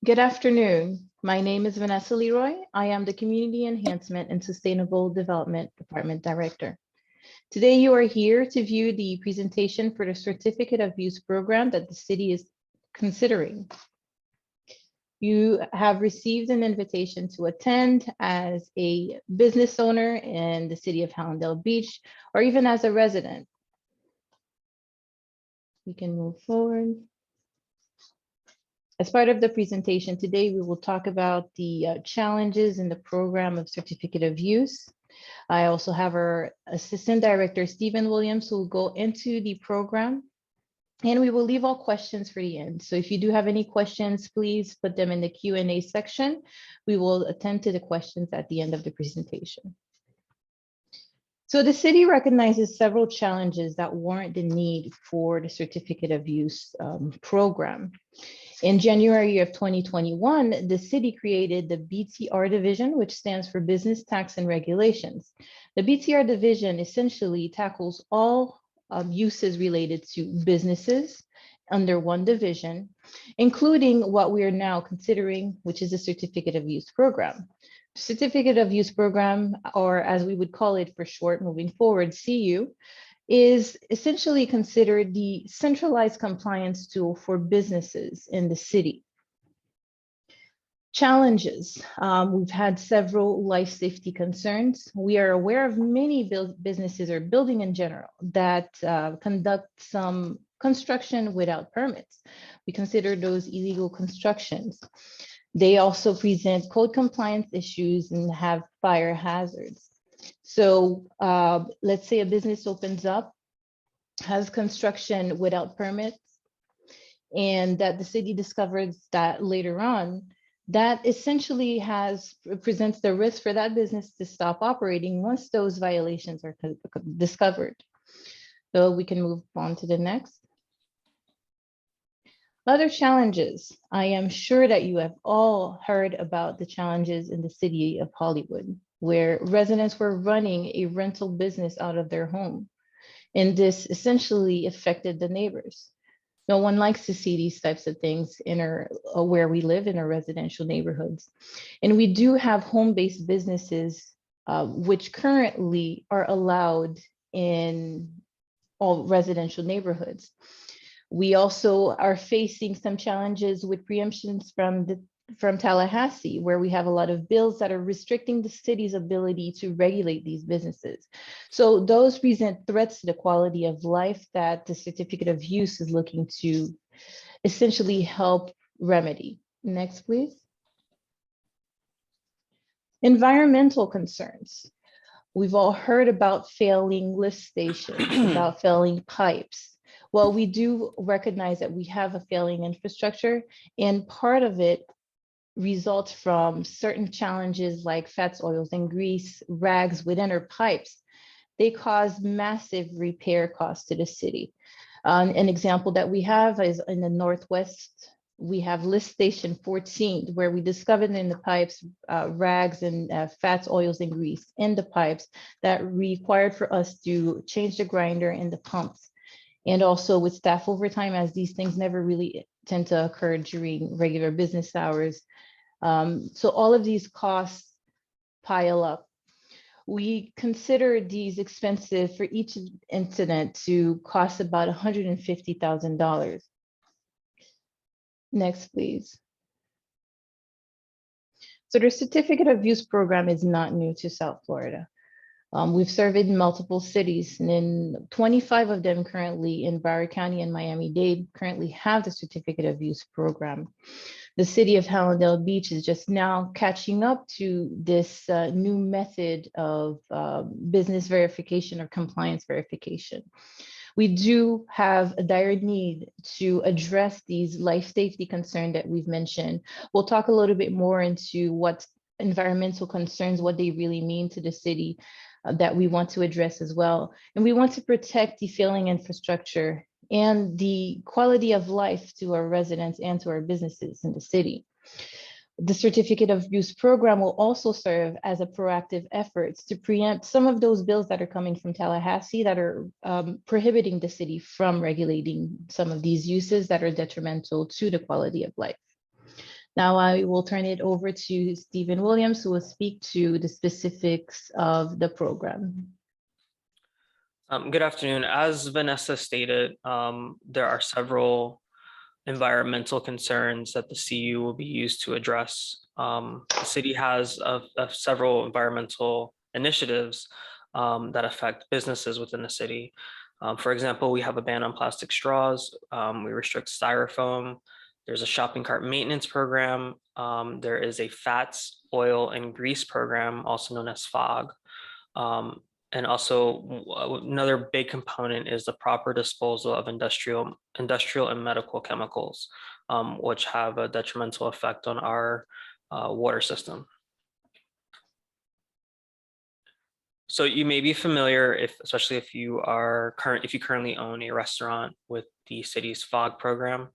Good afternoon. My name is Vanessa Leroy. I am the Community Enhancement and Sustainable Development Department Director. Today, you are here to view the presentation for the Certificate of Use program that the city is considering. You have received an invitation to attend as a business owner in the City of Hallandale Beach, or even as a resident. We can move forward. As part of the presentation today, we will talk about the challenges in the program of Certificate of Use. I also have our Assistant Director, Stephen Williams, who will go into the program. And we will leave all questions for the end. So if you do have any questions, please put them in the Q&A section. We will attend to the questions at the end of the presentation. So the city recognizes several challenges that warrant the need for the Certificate of Use program. In January of 2021, the city created the BTR division, which stands for Business Tax and Regulations. The BTR division essentially tackles all uses related to businesses under one division, including what we are now considering, which is the Certificate of Use program. Certificate of Use program, or as we would call it for short moving forward, CU, is essentially considered the centralized compliance tool for businesses in the city. Challenges. We've had several life safety concerns. We are aware of many businesses or building in general that conduct some construction without permits. We consider those illegal constructions. They also present code compliance issues and have fire hazards. So let's say a business opens up, has construction without permits, and that the city discovers that later on, that essentially presents the risk for that business to stop operating once those violations are discovered. So we can move on to the next. Other challenges. I am sure that you have all heard about the challenges in the city of Hollywood, where residents were running a rental business out of their home. And this essentially affected the neighbors. No one likes to see these types of things in where we live in our residential neighborhoods. And we do have home-based businesses, which currently are allowed in all residential neighborhoods. We also are facing some challenges with preemptions from Tallahassee, where we have a lot of bills that are restricting the city's ability to regulate these businesses. So those present threats to the quality of life that the Certificate of Use is looking to essentially help remedy. Next, please. Environmental concerns. We've all heard about failing lift stations, about failing pipes. Well, we do recognize that we have a failing infrastructure, and part of it results from certain challenges like fats, oils, and grease, rags within our pipes. They cause massive repair costs to the city. An example that we have is in the Northwest. We have lift station 14, where we discovered in the pipes rags and fats, oils, and grease in the pipes that required for us to change the grinder and the pumps. And also with staff overtime, as these things never really tend to occur during regular business hours. So all of these costs pile up. We consider these expensive for each incident to cost about $150,000. Next, please. So the Certificate of Use program is not new to South Florida. We've surveyed multiple cities, and in 25 of them currently in Broward County and Miami-Dade currently have the Certificate of Use program. The City of Hallandale Beach is just now catching up to this new method of business verification or compliance verification. We do have a dire need to address these life safety concerns that we've mentioned. We'll talk a little bit more into what environmental concerns, what they really mean to the city that we want to address as well. And we want to protect the failing infrastructure and the quality of life to our residents and to our businesses in the city. The Certificate of Use program will also serve as a proactive effort to preempt some of those bills that are coming from Tallahassee that are prohibiting the city from regulating some of these uses that are detrimental to the quality of life. Now I will turn it over to Stephen Williams, who will speak to the specifics of the program. Good afternoon. As Vanessa stated, there are several environmental concerns that the CU will be used to address. The city has several environmental initiatives that affect businesses within the city. For example, we have a ban on plastic straws. We restrict styrofoam. There's a shopping cart maintenance program. There is a fats, oil, and grease program, also known as FOG. And also another big component is the proper disposal of industrial and medical chemicals, which have a detrimental effect on our water system. So you may be familiar, especially if you currently own a restaurant, with the city's FOG program.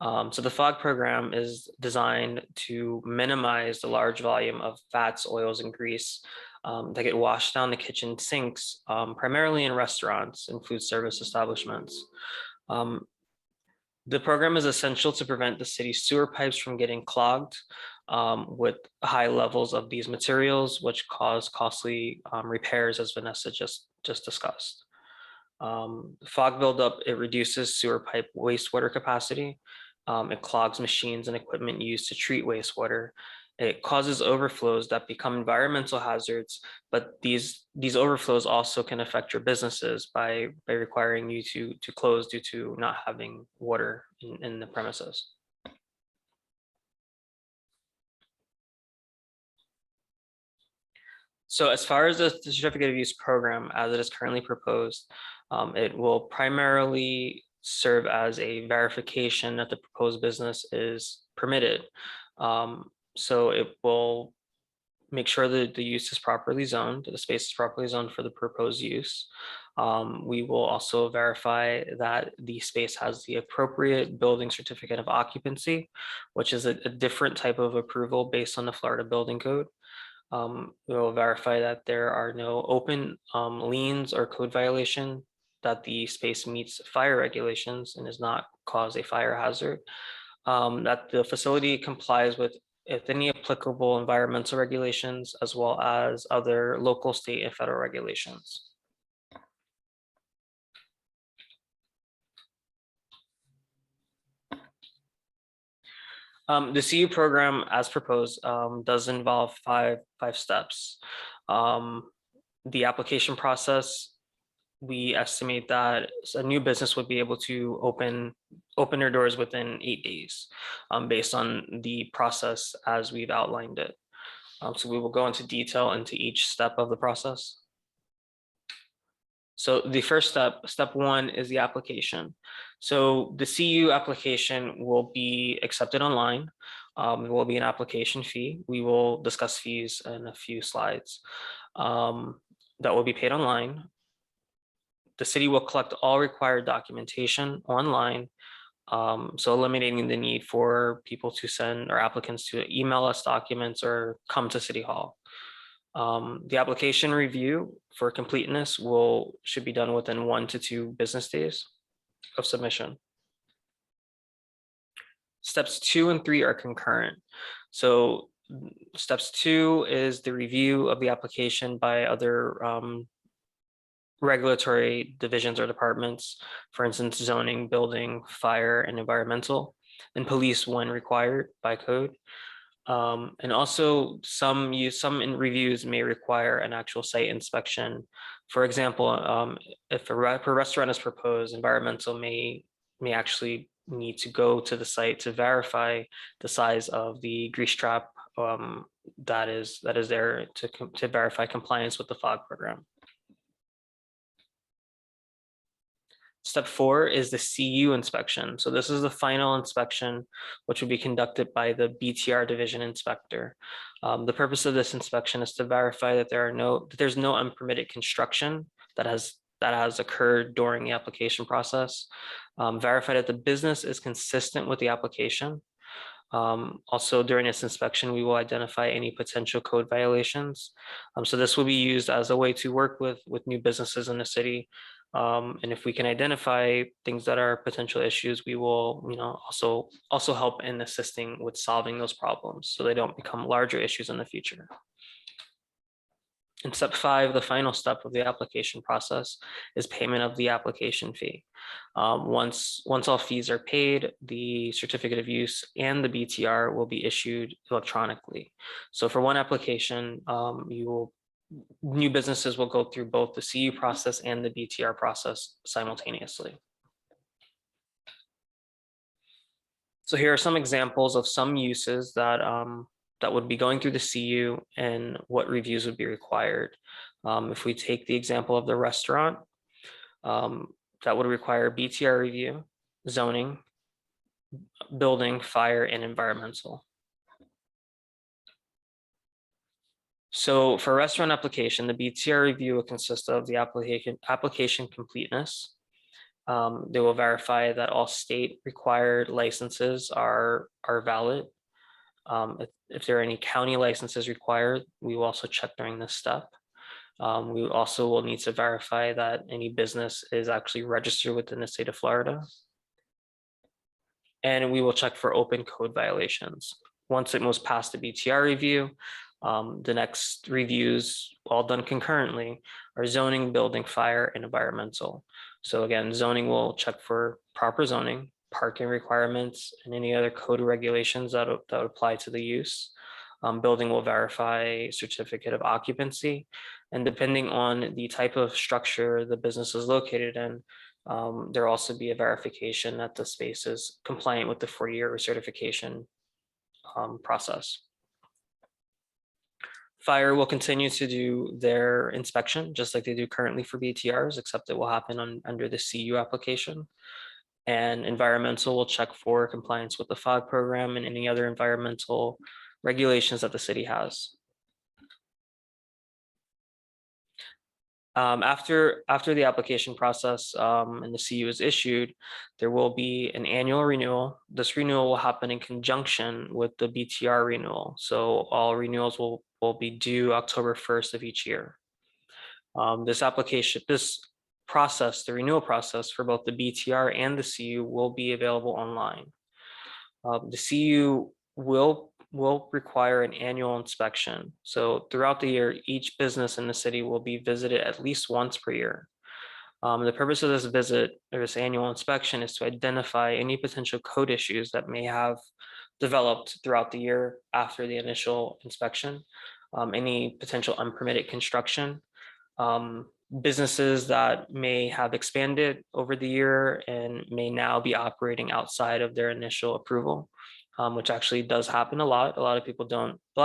So the FOG program is designed to minimize the large volume of fats, oils, and grease that get washed down the kitchen sinks, primarily in restaurants and food service establishments. The program is essential to prevent the city's sewer pipes from getting clogged with high levels of these materials, which cause costly repairs, as Vanessa just discussed. Fog buildup, it reduces sewer pipe wastewater capacity. It clogs machines and equipment used to treat wastewater. It causes overflows that become environmental hazards, but these overflows also can affect your businesses by requiring you to close due to not having water in the premises. So as far as the certificate of use program as it is currently proposed, it will primarily serve as a verification that the proposed business is permitted. So it will make sure that the use is properly zoned, the space is properly zoned for the proposed use. We will also verify that the space has the appropriate building certificate of occupancy, which is a different type of approval based on the Florida Building Code. We will verify that there are no open liens or code violation, that the space meets fire regulations and does not cause a fire hazard, that the facility complies with any applicable environmental regulations, as well as other local, state, and federal regulations. The CU program, as proposed, does involve five steps. The application process, we estimate that a new business would be able to open their doors within 8 days, based on the process as we've outlined it. So we will go into detail into each step of the process. So the first step one, is the application. So the CU application will be accepted online. There will be an application fee. We will discuss fees in a few slides. That will be paid online. The city will collect all required documentation online, so eliminating the need for people to send, or applicants to email us documents or come to City Hall. The application review for completeness should be done within 1 to 2 business days of submission. Steps 2 and 3 are concurrent. So steps 2 is the review of the application by other regulatory divisions or departments, for instance, zoning, building, fire, and environmental, and police when required by code. And also some reviews may require an actual site inspection. For example, if a restaurant is proposed, environmental may actually need to go to the site to verify the size of the grease trap that is there to verify compliance with the FOG program. Step 4 is the CU inspection. So this is the final inspection, which will be conducted by the BTR division inspector. The purpose of this inspection is to verify that there's no unpermitted construction that has occurred during the application process. Verify that the business is consistent with the application. Also, during this inspection, we will identify any potential code violations. So this will be used as a way to work with new businesses in the city, And if we can identify things that are potential issues, we will, also help in assisting with solving those problems so they don't become larger issues in the future. And step 5, the final step of the application process, is payment of the application fee. Once all fees are paid, the certificate of use and the BTR will be issued electronically. So for one application, new businesses will go through both the CU process and the BTR process simultaneously. So here are some examples of some uses that would be going through the CU and what reviews would be required. If we take the example of the restaurant, that would require BTR review, zoning, building, fire, and environmental. So for restaurant application, the BTR review will consist of the application completeness. They will verify that all state required licenses are valid. If there are any county licenses required, we will also check during this step. We also will need to verify that any business is actually registered within the state of Florida. And we will check for open code violations. Once it moves past the BTR review, the next reviews, all done concurrently, are zoning, building, fire, and environmental. So again, zoning will check for proper zoning, parking requirements, and any other code regulations that would apply to the use. Building will verify certificate of occupancy, and depending on the type of structure the business is located in, there will also be a verification that the space is compliant with the 4-year recertification process. Fire will continue to do their inspection just like they do currently for BTRs, except it will happen under the CU application. And environmental will check for compliance with the FOG program and any other environmental regulations that the city has. After the application process and the CU is issued, there will be an annual renewal. This renewal will happen in conjunction with the BTR renewal. So all renewals will be due October 1st of each year. This process, the renewal process for both the BTR and the CU, will be available online. The CU will require an annual inspection. So throughout the year, each business in the city will be visited at least once per year. The purpose of this visit or this annual inspection is to identify any potential code issues that may have developed throughout the year after the initial inspection, any potential unpermitted construction, businesses that may have expanded over the year and may now be operating outside of their initial approval, which actually does happen a lot. A lot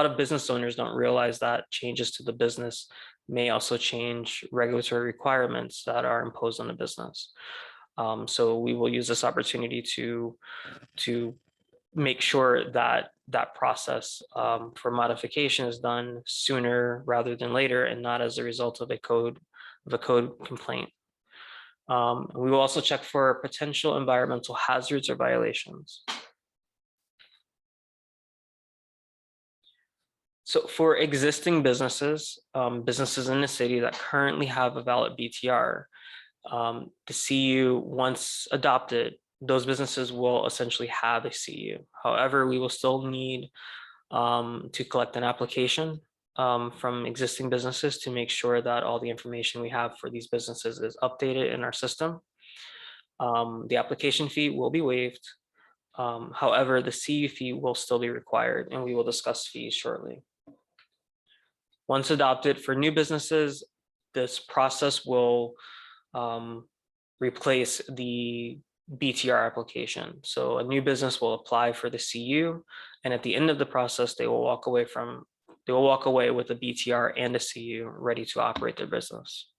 of business owners don't realize that changes to the business may also change regulatory requirements that are imposed on the business. So we will use this opportunity to make sure that process for modification is done sooner rather than later, and not as a result of a code complaint. We will also check for potential environmental hazards or violations. So for existing businesses in the city that currently have a valid BTR, the CU, once adopted, those businesses will essentially have a CU. However, we will still need to collect an application from existing businesses to make sure that all the information we have for these businesses is updated in our system. The application fee will be waived. However, the CU fee will still be required, and we will discuss fees shortly. Once adopted for new businesses, this process will replace the BTR application. So a new business will apply for the CU, and at the end of the process, they will walk away with a BTR and a CU ready to operate their business.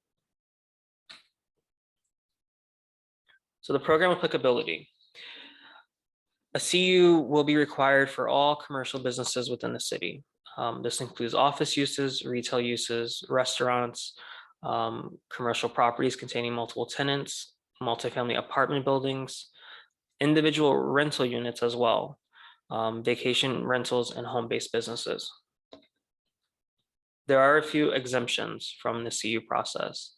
So the program applicability. A CU will be required for all commercial businesses within the city. This includes office uses, retail uses, restaurants, commercial properties containing multiple tenants, multifamily apartment buildings, individual rental units as well, vacation rentals, and home-based businesses. There are a few exemptions from the CU process.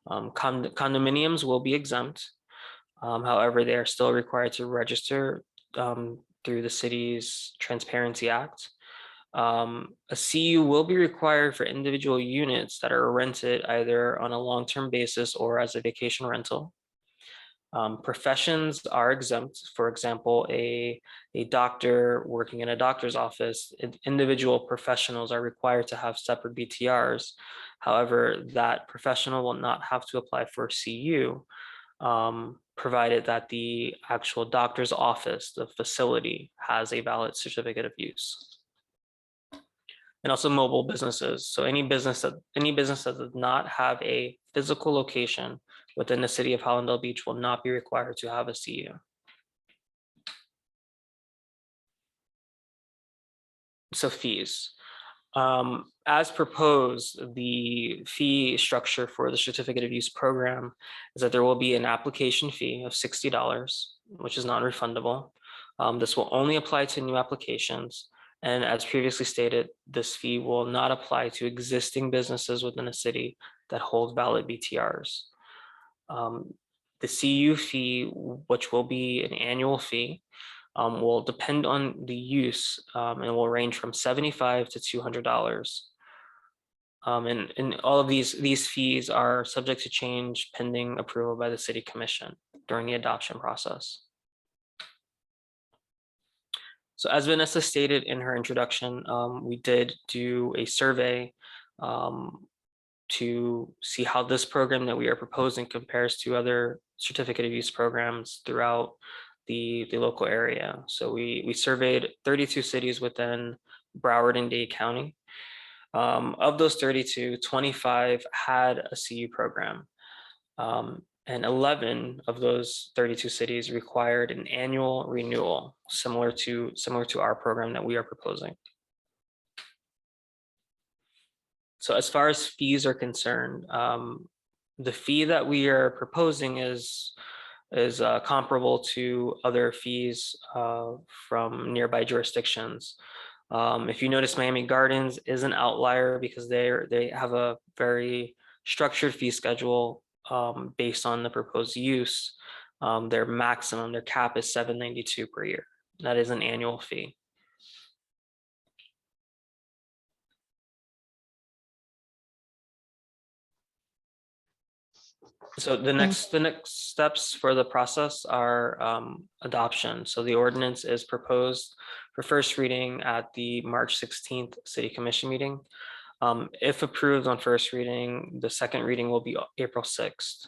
Condominiums will be exempt. However, they are still required to register through the city's Transparency Act. A CU will be required for individual units that are rented either on a long-term basis or as a vacation rental. Professions are exempt. For example, a doctor working in a doctor's office, individual professionals are required to have separate BTRs. However, that professional will not have to apply for a CU, provided that the actual doctor's office, the facility, has a valid certificate of use. And also mobile businesses. So any business that does not have a physical location within the city of Hallandale Beach will not be required to have a CU. So fees. As proposed, the fee structure for the certificate of use program is that there will be an application fee of $60, which is non-refundable. This will only apply to new applications. And as previously stated, this fee will not apply to existing businesses within a city that hold valid BTRs. The CU fee, which will be an annual fee, will depend on the use and will range from $75 to $200. And all of these fees are subject to change pending approval by the City Commission during the adoption process. So as Vanessa stated in her introduction, we did do a survey to see how this program that we are proposing compares to other certificate of use programs throughout the local area. So we surveyed 32 cities within Broward and Dade County. Of those 32, 25 had a CU program. And 11 of those 32 cities required an annual renewal, similar to our program that we are proposing. So as far as fees are concerned, the fee that we are proposing is comparable to other fees from nearby jurisdictions. If you notice, Miami Gardens is an outlier because they have a very structured fee schedule based on the proposed use. Their cap is $792 per year. That is an annual fee. So the next steps for the process are adoption. So the ordinance is proposed for first reading at the March 16th City Commission meeting. If approved on first reading, the second reading will be April 6th.